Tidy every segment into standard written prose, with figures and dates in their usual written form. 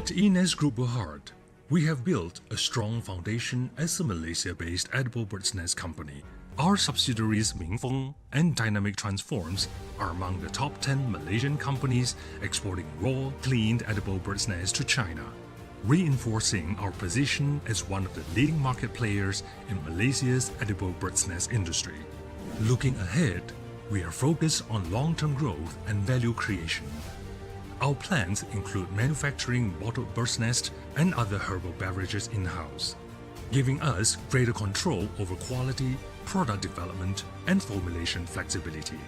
At Ines Group Berhad, we have built a strong foundation as a Malaysia-based edible bird's nest company. Our subsidiaries Mingfeng and Dynamic Transforms are among the top 10 Malaysian companies exporting raw, cleaned edible bird's nests to China, reinforcing our position as one of the leading market players in Malaysia's edible bird's nest industry. Looking ahead, we are focused on long-term growth and value creation. Our plans include manufacturing bottled bird's nest and other herbal beverages in-house, giving us greater control over quality, product development, and formulation flexibility.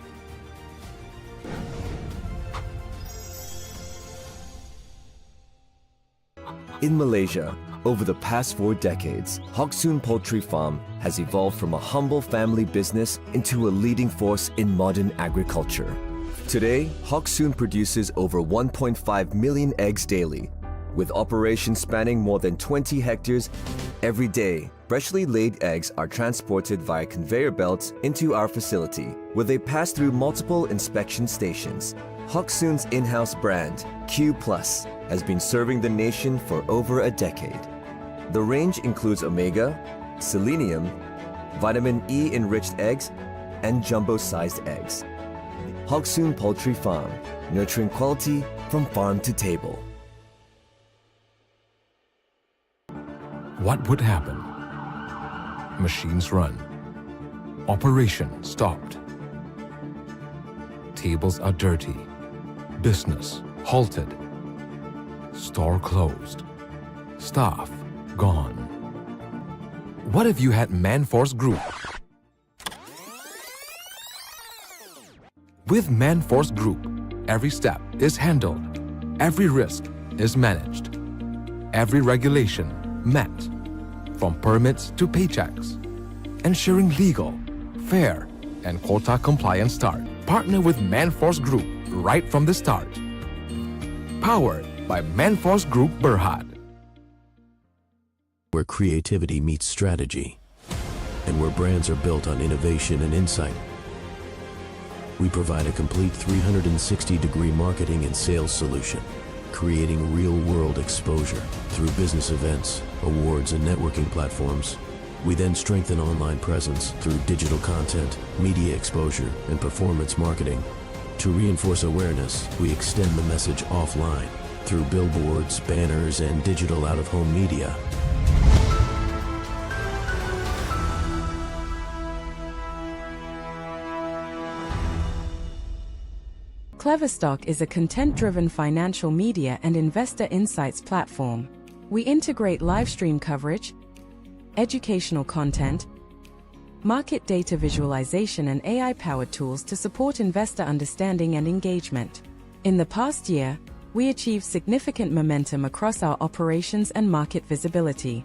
In Malaysia, over the past 4 decades, Hock Soon Poultry Farm has evolved from a humble family business into a leading force in modern agriculture. Today, Hock Soon produces over 1.5 million eggs daily, with operations spanning more than 20 hectares. Every day, freshly laid eggs are transported via conveyor belts into our facility, where they pass through multiple inspection stations. Hock Soon's in-house brand, Q+, has been serving the nation for over a decade. The range includes omega, selenium, vitamin E-enriched eggs, and jumbo-sized eggs. Hock Soon Poultry Farm, nurturing quality from farm to table. What would happen? Machines run. Operation stopped. Tables are dirty. Business halted. Store closed. Staff gone. What if you had Manforce Group? With Manforce Group, every step is handled, every risk is managed, every regulation met, from permits to paychecks, ensuring legal, fair, and quota compliant start. Partner with Manforce Group right from the start. Powered by Manforce Group Berhad. Where creativity meets strategy, and where brands are built on innovation and insight. We provide a complete 360-degree marketing and sales solution, creating real-world exposure through business events, awards, and networking platforms. We then strengthen online presence through digital content, media exposure, and performance marketing. To reinforce awareness, we extend the message offline through billboards, banners, and digital out-of-home media. KleverStock is a content-driven financial media and investor insights platform. We integrate live stream coverage, educational content, market data visualization, and AI-powered tools to support investor understanding and engagement. In the past year, we achieved significant momentum across our operations and market visibility.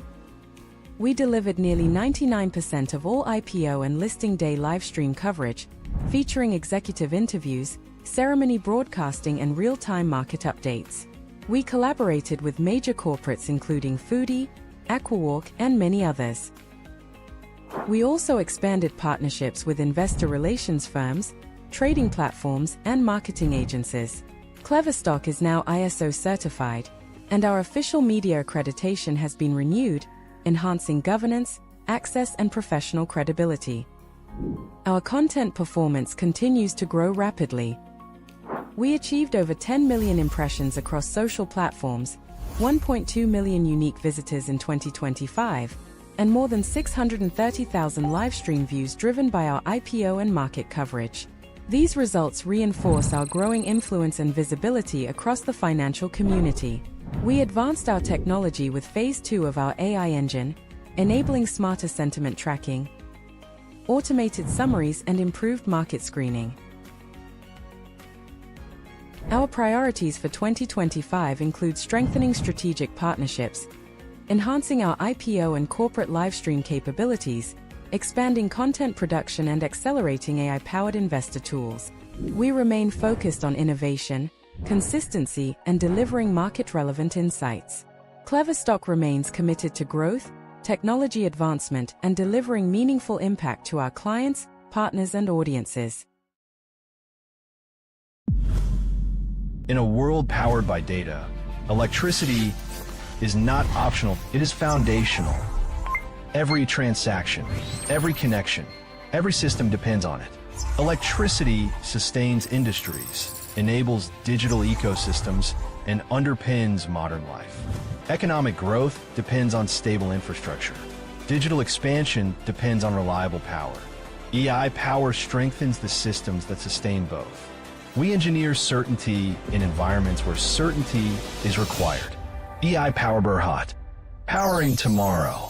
We delivered nearly 99% of all IPO and listing day live stream coverage, featuring executive interviews, ceremony broadcasting, and real-time market updates. We collaborated with major corporates including Foodie, Aquawalk, and many others. We also expanded partnerships with investor relations firms, trading platforms, and marketing agencies. KleverStock is now ISO certified, and our official media accreditation has been renewed, enhancing governance, access, and professional credibility. Our content performance continues to grow rapidly. We achieved over 10 million impressions across social platforms, 1.2 million unique visitors in 2025, and more than 630,000 live stream views driven by our IPO and market coverage. These results reinforce our growing influence and visibility across the financial community. We advanced our technology with Phase 2 of our AI engine, enabling smarter sentiment tracking, automated summaries, and improved market screening. Our priorities for 2025 include strengthening strategic partnerships, enhancing our IPO and corporate livestream capabilities, expanding content production, and accelerating AI-powered investor tools. We remain focused on innovation, consistency, and delivering market-relevant insights. KleverStock remains committed to growth, technology advancement, and delivering meaningful impact to our clients, partners, and audiences. In a world powered by data, Electricity is not optional, it is foundational. Every transaction, every connection, every system depends on it. Electricity sustains industries, enables digital ecosystems, and underpins modern life. Economic growth depends on stable infrastructure. Digital expansion depends on reliable power. EI power strengthens the systems that sustain both. We engineer certainty in environments where certainty is required. EI Power Berhad, powering tomorrow.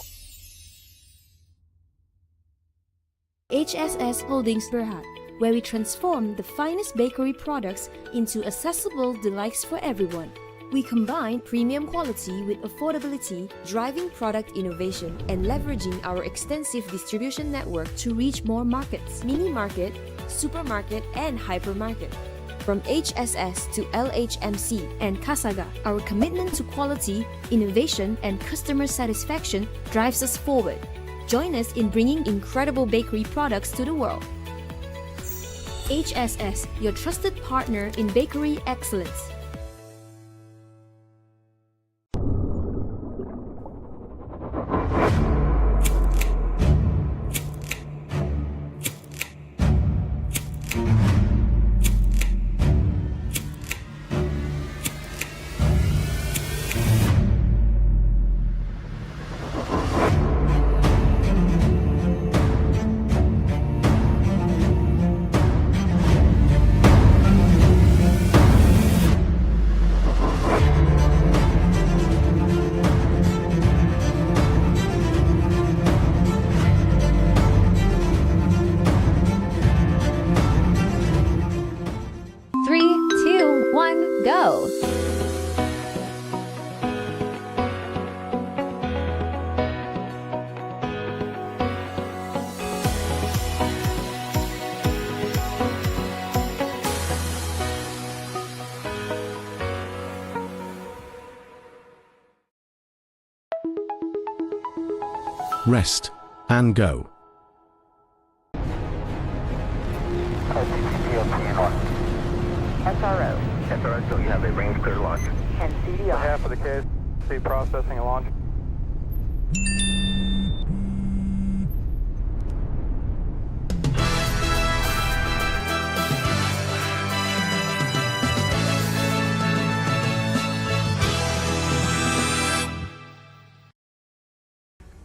HSS Holdings Berhad, where we transform the finest bakery products into accessible delights for everyone. We combine premium quality with affordability, driving product innovation and leveraging our extensive distribution network to reach more markets, mini market, supermarket, and hypermarket. From HSS to LHMC and Kasaga, our commitment to quality, innovation, and customer satisfaction drives us forward. Join us in bringing incredible bakery products to the world. HSS, your trusted partner in bakery excellence. Go! Rest and go. SRO. SRO, so you have a range clear launch. And CDR. Half of the KSC processing and launch.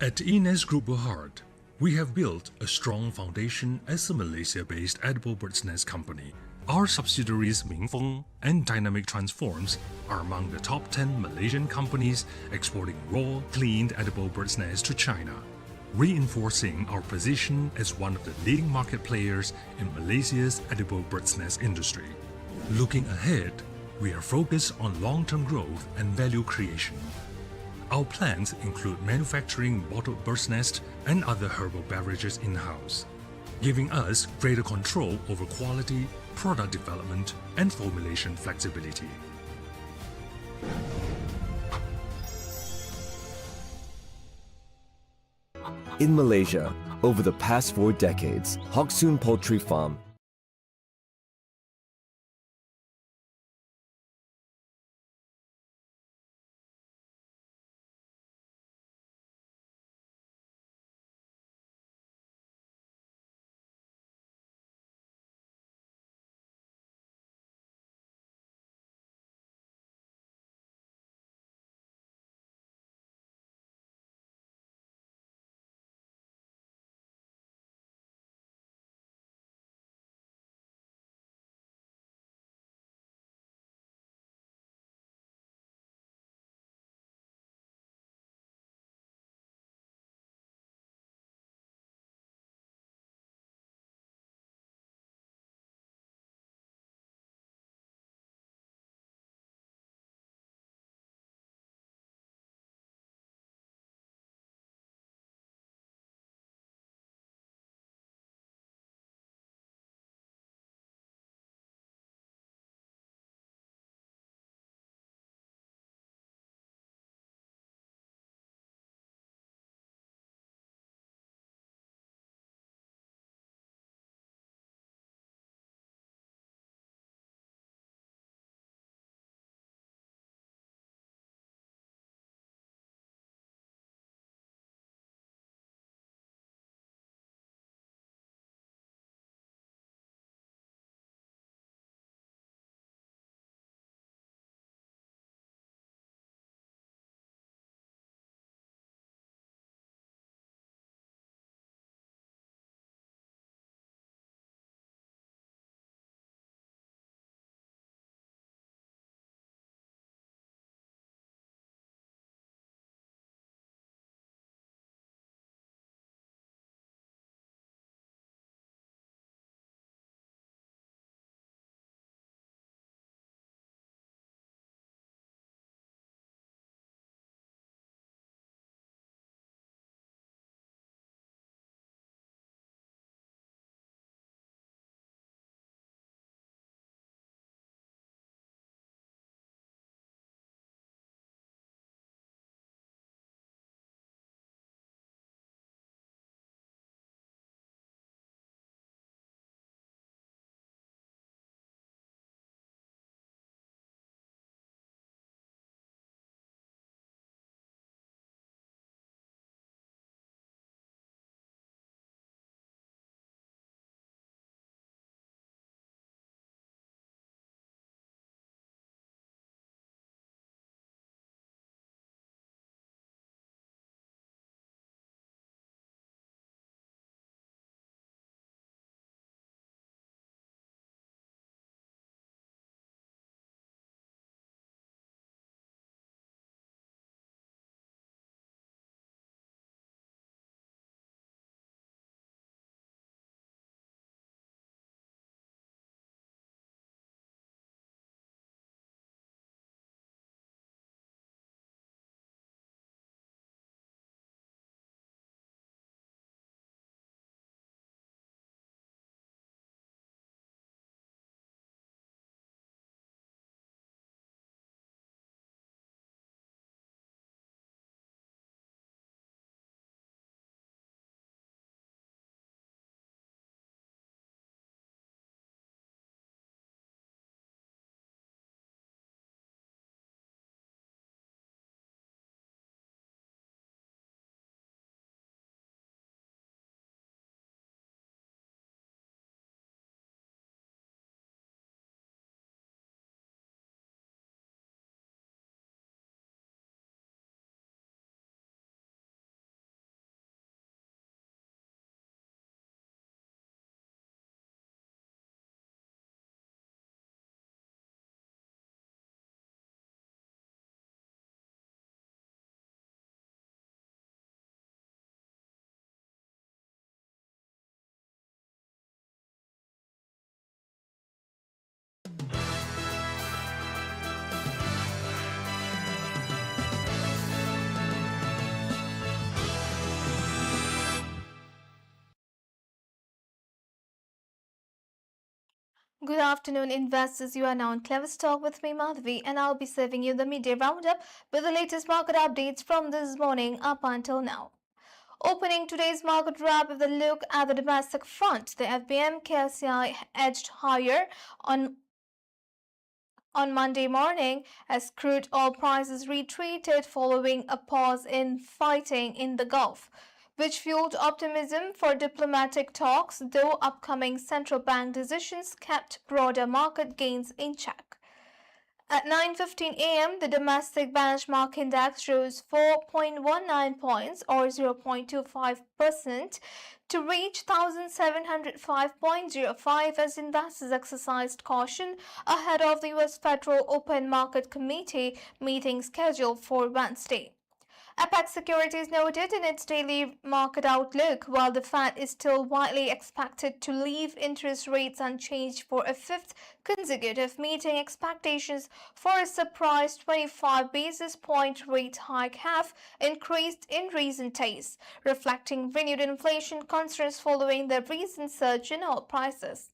At Ines Group Berhad, we have built a strong foundation as a Malaysia-based edible bird's nest company. Our subsidiaries Mingfeng and Dynamic Transforms are among the top 10 Malaysian companies exporting raw, cleaned edible bird's nests to China, reinforcing our position as one of the leading market players in Malaysia's edible bird's nest industry. Looking ahead, we are focused on long-term growth and value creation. Our plans include manufacturing bottled bird's nest and other herbal beverages in-house, giving us greater control over quality, product development, and formulation flexibility. In Malaysia, over the past 4 decades, Hoksoon Poultry Farm Good afternoon, investors. You are now on KleverStock with me, Madhavi, and I'll be serving you the midday roundup with the latest market updates from this morning up until now. Opening today's market wrap with a look at the domestic front, the FBM KSCI edged higher on Monday morning as crude oil prices retreated following a pause in fighting in the Gulf, which fueled optimism for diplomatic talks, though upcoming central bank decisions kept broader market gains in check. At 9:15 a.m., the domestic benchmark index rose 4.19 points or 0.25% to reach 1,705.05 as investors exercised caution ahead of the U.S. Federal Open Market Committee meeting scheduled for Wednesday. Apex Securities noted in its daily market outlook, while the Fed is still widely expected to leave interest rates unchanged for a fifth consecutive meeting, expectations for a surprise 25 basis point rate hike have increased in recent days, reflecting renewed inflation concerns following the recent surge in oil prices.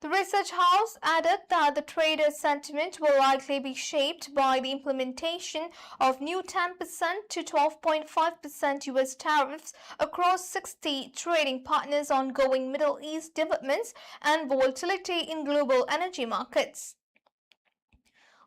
The research house added that the trader sentiment will likely be shaped by the implementation of new 10% to 12.5% U.S. tariffs across 60 trading partners, ongoing Middle East developments, and volatility in global energy markets.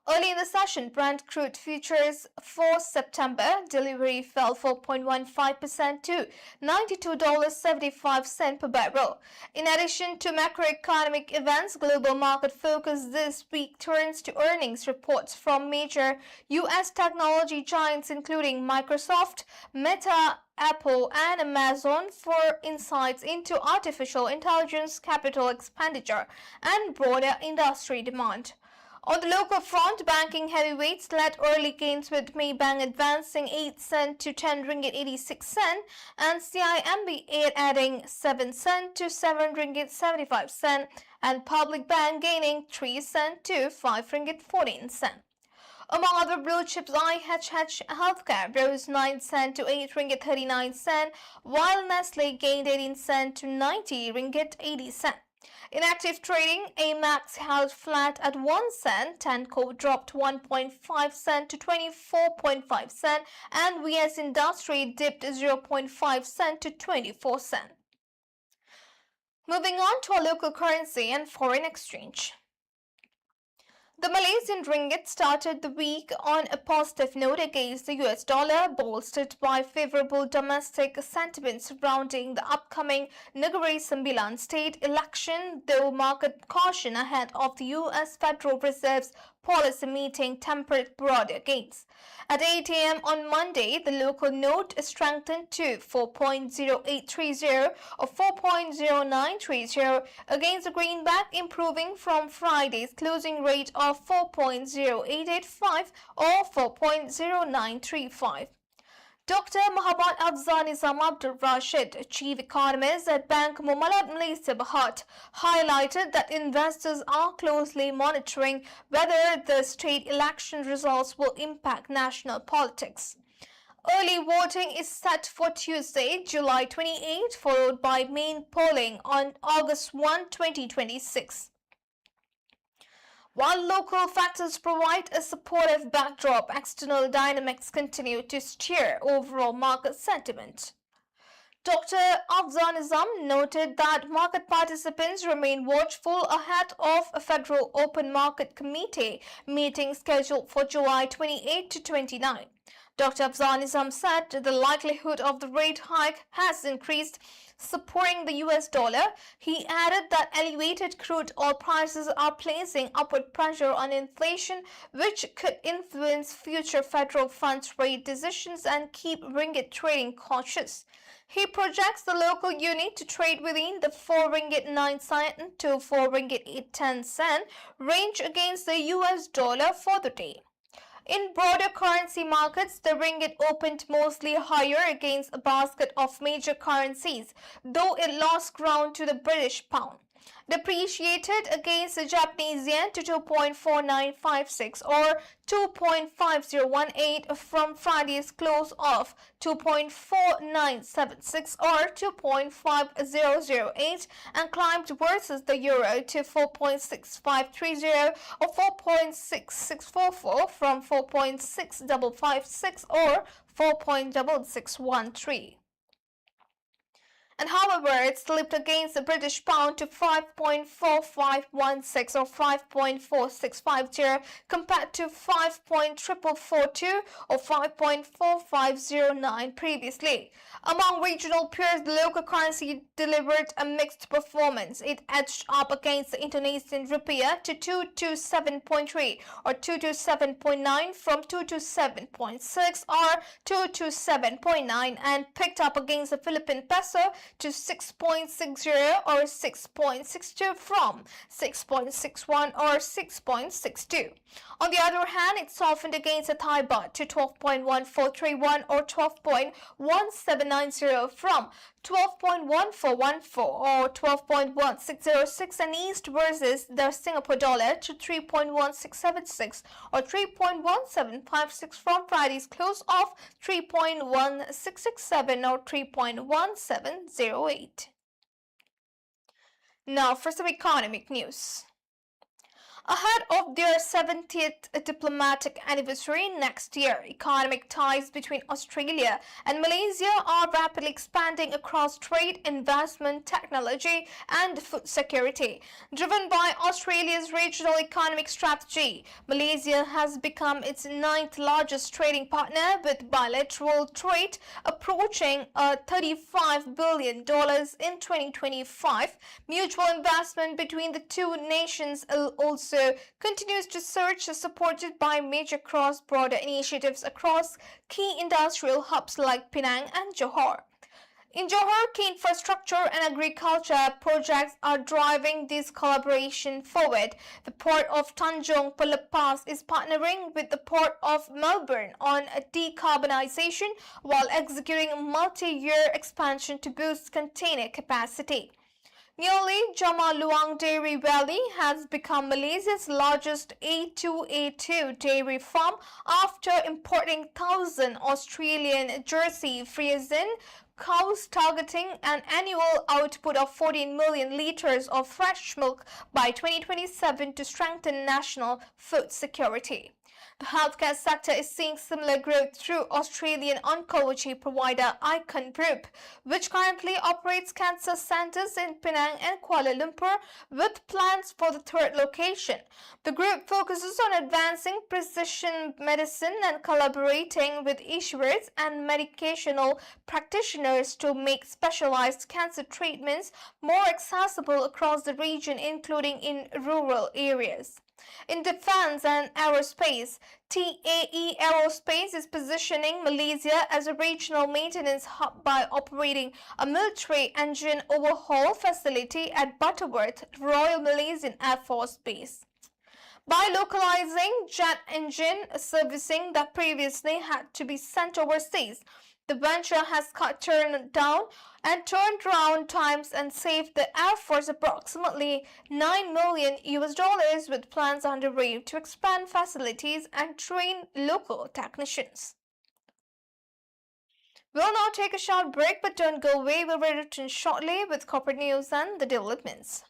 Early in the session, Brent crude futures for September delivery fell 4.15% to $92.75 per barrel. In addition to macroeconomic events, global market focus this week turns to earnings reports from major U.S. technology giants including Microsoft, Meta, Apple, and Amazon for insights into artificial intelligence, capital expenditure, and broader industry demand. On the local front, banking heavyweights led early gains with Maybank advancing 8 cents to 10 ringgit 86 cents and CIMB adding 7 cents to 7 ringgit 75 cents and Public Bank gaining 3 cents to 5 ringgit 14 cents. Among other blue chips, IHH Healthcare rose 9 cents to 8 ringgit 39 cents, while Nestle gained 18 cents to 90 ringgit 80 cents. In active trading, AMAX held flat at 1 cent, Tenco dropped 1.5 cent to 24.5 cent, and VS Industry dipped 0.5 cent to 24 cent. Moving on to our local currency and foreign exchange. The Malaysian ringgit started the week on a positive note against the US dollar, bolstered by favorable domestic sentiment surrounding the upcoming Negeri Sembilan state election, though market caution ahead of the US Federal Reserve's policy meeting tempered broader gains. At 8 a.m. on Monday, the local note strengthened to 4.0830 or 4.0930 against the greenback, improving from Friday's closing rate of 4.0885 or 4.0935. Dr. Muhammad Afzal Nizam Abdul Rashid, chief economist at Bank Muamalat Malaysia Berhad, highlighted that investors are closely monitoring whether the state election results will impact national politics. Early voting is set for Tuesday, July 28, followed by main polling on August 1, 2026. While local factors provide a supportive backdrop, external dynamics continue to steer overall market sentiment. Dr. Afzal Nizam noted that market participants remain watchful ahead of a Federal Open Market Committee meeting scheduled for July 28 to 29. Dr. Afzal Nizam said the likelihood of the rate hike has increased, supporting the US dollar. He added that elevated crude oil prices are placing upward pressure on inflation, which could influence future federal funds rate decisions and keep ringgit trading cautious. He projects the local unit to trade within the 4 ringgit 9 cent to 4 ringgit 10 cent range against the US dollar for the day. In broader currency markets, the ringgit opened mostly higher against a basket of major currencies, though it lost ground to the British pound. Depreciated against the Japanese yen to 2.4956 or 2.5018 from Friday's close of 2.4976 or 2.5008, and climbed versus the euro to 4.6530 or 4.6644 from 4.6556 or 4.6613. And however, it slipped against the British pound to 5.4516 or 5.4650 compared to 5.4442 or 5.4509 previously. Among regional peers, the local currency delivered a mixed performance. It edged up against the Indonesian rupiah to 227.3 or 227.9 from 227.6 or 227.9, and picked up against the Philippine peso to 6.60 or 6.62 from 6.61 or 6.62. On the other hand, it softened against the Thai baht to 12.1431 or 12.1790 from 12.1414 or 12.1606, and eased versus the Singapore dollar to 3.1676 or 3.1756 from Friday's close of 3.1667 or 3.1708. Now for some economic news. Ahead of their 70th diplomatic anniversary next year, economic ties between Australia and Malaysia are rapidly expanding across trade, investment, technology, and food security. Driven by Australia's regional economic strategy, Malaysia has become its 9th largest trading partner, with bilateral trade approaching $35 billion in 2025. Mutual investment between the two nations also continues to surge, supported by major cross-border initiatives across key industrial hubs like Penang and Johor. In Johor, key infrastructure and agriculture projects are driving this collaboration forward. The Port of Tanjung Pelepas is partnering with the Port of Melbourne on decarbonization while executing a multi-year expansion to boost container capacity. Nearly Jamaluang Dairy Valley has become Malaysia's largest A2A2 dairy farm after importing 1,000 Australian Jersey Friesian cows, targeting an annual output of 14 million litres of fresh milk by 2027 to strengthen national food security. The healthcare sector is seeing similar growth through Australian oncology provider Icon Group, which currently operates cancer centres in Penang and Kuala Lumpur, with plans for the third location. The group focuses on advancing precision medicine and collaborating with issuers and medicational practitioners to make specialized cancer treatments more accessible across the region, including in rural areas. In defense and aerospace, TAE Aerospace is positioning Malaysia as a regional maintenance hub by operating a military engine overhaul facility at Butterworth, Royal Malaysian Air Force Base. By localizing jet engine servicing that previously had to be sent overseas, the venture has cut turnaround times and saved the Air Force approximately $9 million, with plans underway to expand facilities and train local technicians. We'll now take a short break, but don't go away. We'll return shortly with corporate news and the developments.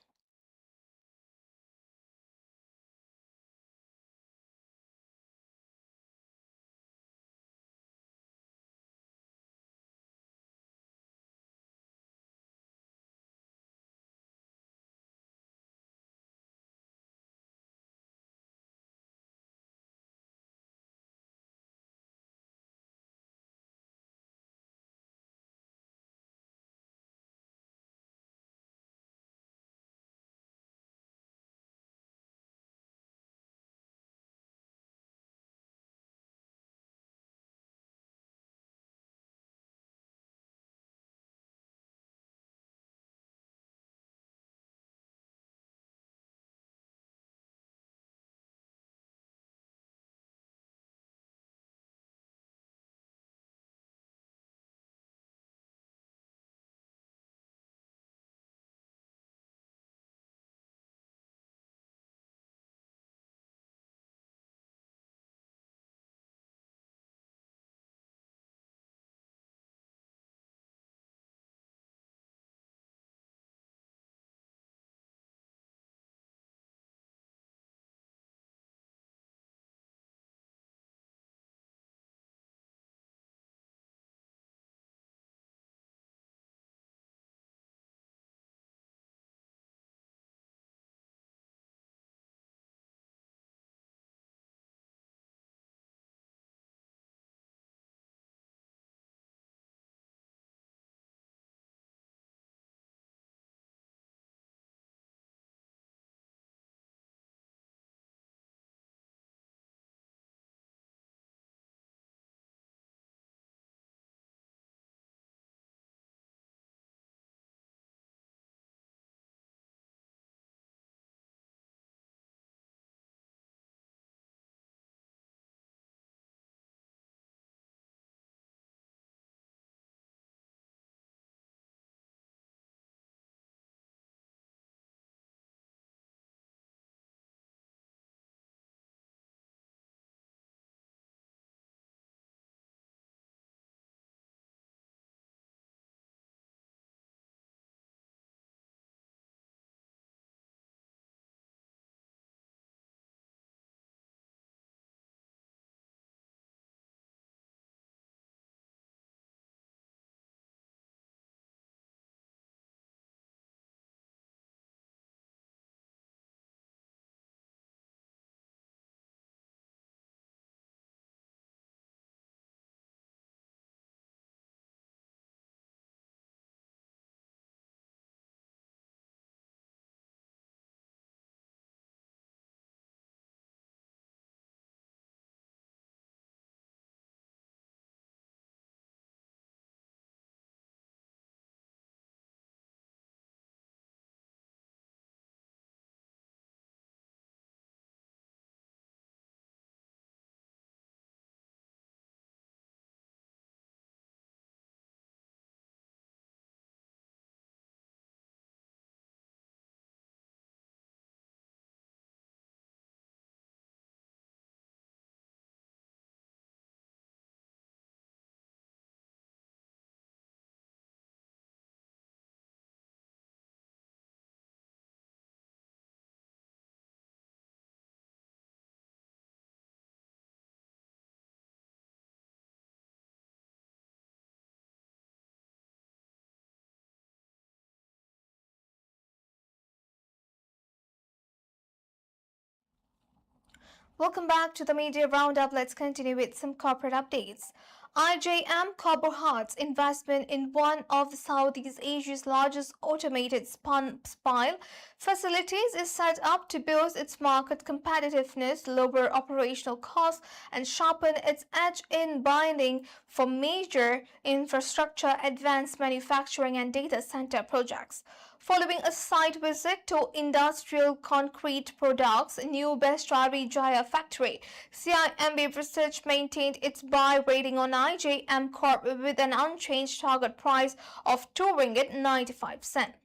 Welcome back to the Media Roundup. Let's continue with some corporate updates. IJM Carbohydrates investment in one of Southeast Asia's largest automated spile facilities is set up to boost its market competitiveness, lower operational costs, and sharpen its edge in binding for major infrastructure, advanced manufacturing, and data center projects. Following a site visit to Industrial Concrete Products' new Bestari Jaya factory, CIMB Research maintained its buy rating on IJM Corp with an unchanged target price of 2 ringgit 95 cent.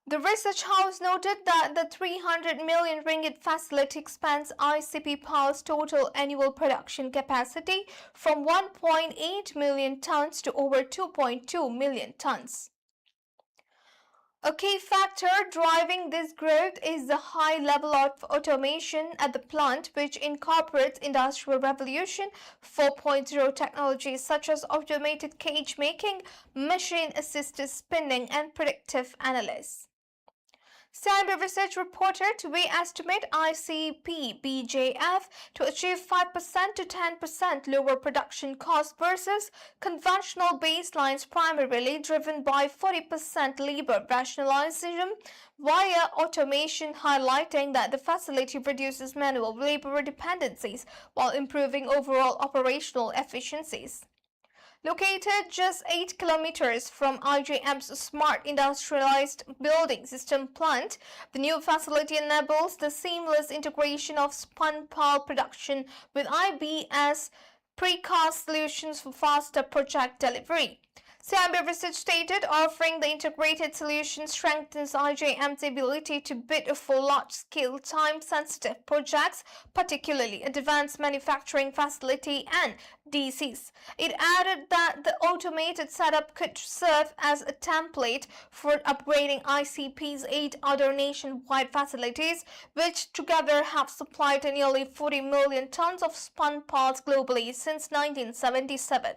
The research house noted that the 300 million ringgit facility expands ICP Power's total annual production capacity from 1.8 million tons to over 2.2 million tons. A key factor driving this growth is the high level of automation at the plant, which incorporates Industrial Revolution 4.0 technologies such as automated cage making, machine-assisted spinning, and predictive analysis. CIMB Research reported we estimate ICP BJF to achieve 5% to 10% lower production costs versus conventional baselines, primarily driven by 40% labor rationalization via automation, highlighting that the facility reduces manual labor dependencies while improving overall operational efficiencies. Located just 8 kilometers from IJM's Smart Industrialized Building System plant, the new facility enables the seamless integration of spun pile production with IBS precast solutions for faster project delivery. CIMB Research stated offering the integrated solution strengthens IJM's ability to bid for large-scale, time-sensitive projects, particularly advanced manufacturing facility and DCs. It added that the automated setup could serve as a template for upgrading ICP's 8 other nationwide facilities, which together have supplied nearly 40 million tons of spun parts globally since 1977.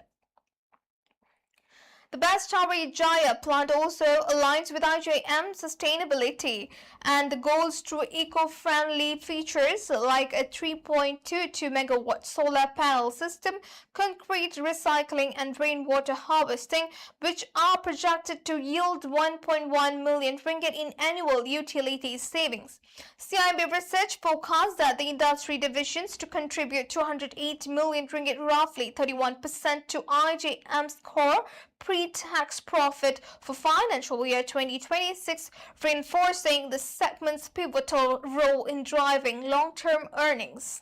The Bestari Jaya plant also aligns with IJM sustainability and the goals through eco-friendly features like a 3.22 megawatt solar panel system, concrete recycling, and rainwater harvesting, which are projected to yield 1.1 million ringgit in annual utility savings. CIMB Research forecasts that the industry divisions to contribute 208 million ringgit, roughly 31% to IJM's core pre-tax profit for financial year 2026, reinforcing the segment's pivotal role in driving long-term earnings.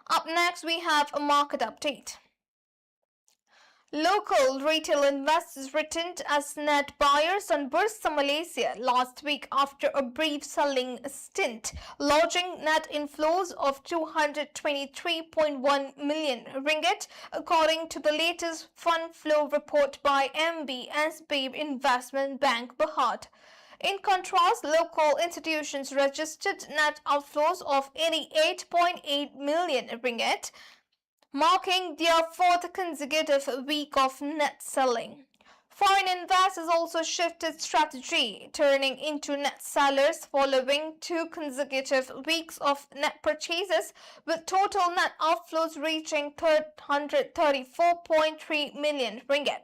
Up next, we have a market update. Local retail investors returned as net buyers on Bursa Malaysia last week after a brief selling stint, lodging net inflows of 223.1 million ringgit, according to the latest fund flow report by MBSB Investment Bank Berhad. In contrast, local institutions registered net outflows of 88.8 million ringgit, marking their fourth consecutive week of net selling. Foreign investors also shifted strategy, turning into net sellers following 2 consecutive weeks of net purchases, with total net outflows reaching 334.3 million ringgit.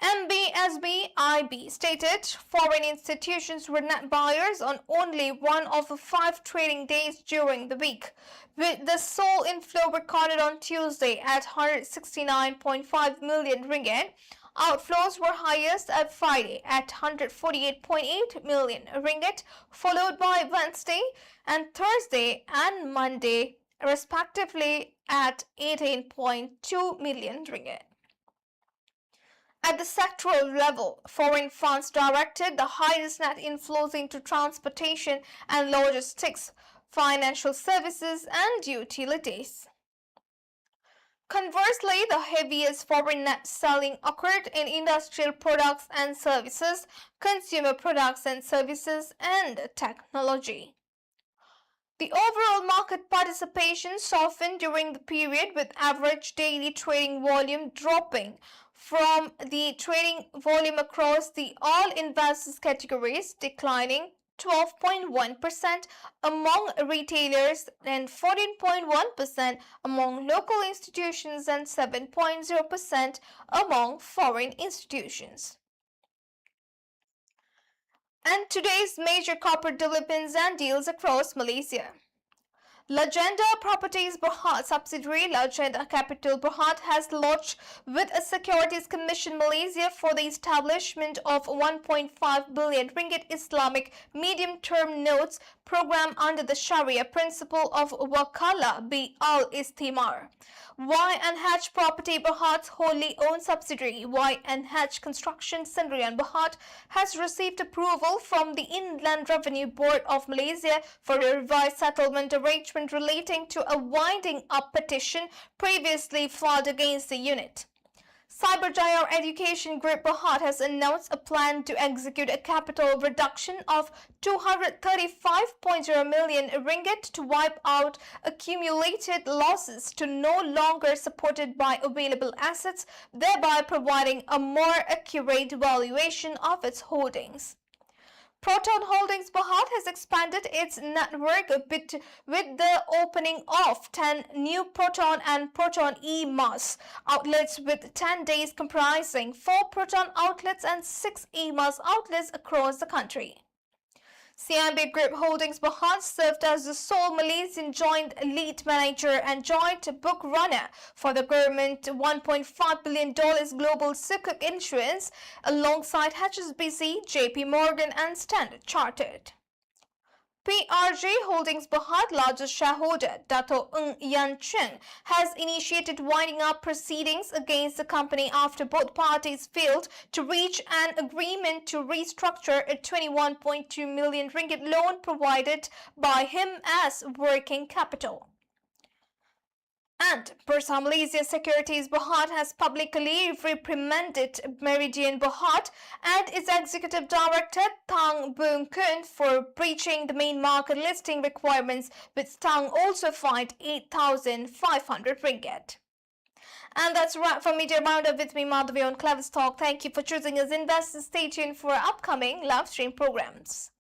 MBSB IB stated foreign institutions were net buyers on only one of the 5 trading days during the week, with the sole inflow recorded on Tuesday at 169.5 million ringgit. Outflows were highest at Friday at 148.8 million ringgit, followed by Wednesday and Thursday and Monday, respectively, at 18.2 million ringgit. At the sectoral level, foreign funds directed the highest net inflows into transportation and logistics, financial services, and utilities. Conversely, the heaviest foreign net selling occurred in industrial products and services, consumer products and services, and technology. The overall market participation softened during the period, with average daily trading volume dropping from the trading volume across the all investors categories, declining 12.1% among retailers and 14.1% among local institutions and 7.0% among foreign institutions. And today's major corporate developments and deals across Malaysia. Legenda Properties Berhad subsidiary Legenda Capital Berhad has lodged with a Securities Commission Malaysia for the establishment of 1.5 billion ringgit Islamic medium-term notes program under the Sharia principle of Wakala bi al-Istimar. Y&H Property Berhad's wholly owned subsidiary Y&H Construction Sdn Berhad has received approval from the Inland Revenue Board of Malaysia for a revised settlement arrangement relating to a winding up petition previously filed against the unit. Cyberjaya Education Group Berhad has announced a plan to execute a capital reduction of 235.0 million ringgit to wipe out accumulated losses to no longer supported by available assets, thereby providing a more accurate valuation of its holdings. Proton Holdings Berhad has expanded its network with the opening of 10 new Proton and Proton E-Mass outlets with 10 days comprising 4 Proton outlets and 6 E-Mass outlets across the country. CIMB Group Holdings Berhad served as the sole Malaysian joint lead manager and joint book runner for the government $1.5 billion global sukuk issuance alongside HSBC, JP Morgan and Standard Chartered. PRG Holdings Berhad largest shareholder Dato' Ng Yan Cheng has initiated winding up proceedings against the company after both parties failed to reach an agreement to restructure a 21.2 million ringgit loan provided by him as working capital. And Bursa Malaysia Securities Berhad has publicly reprimanded Meridian Berhad and its executive director Tang Boon Kun for breaching the main market listing requirements, with Tang also fined 8,500 ringgit. And that's a wrap for Media Roundup with me, Madhavi, on KleverStock. Thank you for choosing us investors. Stay tuned for upcoming live stream programs.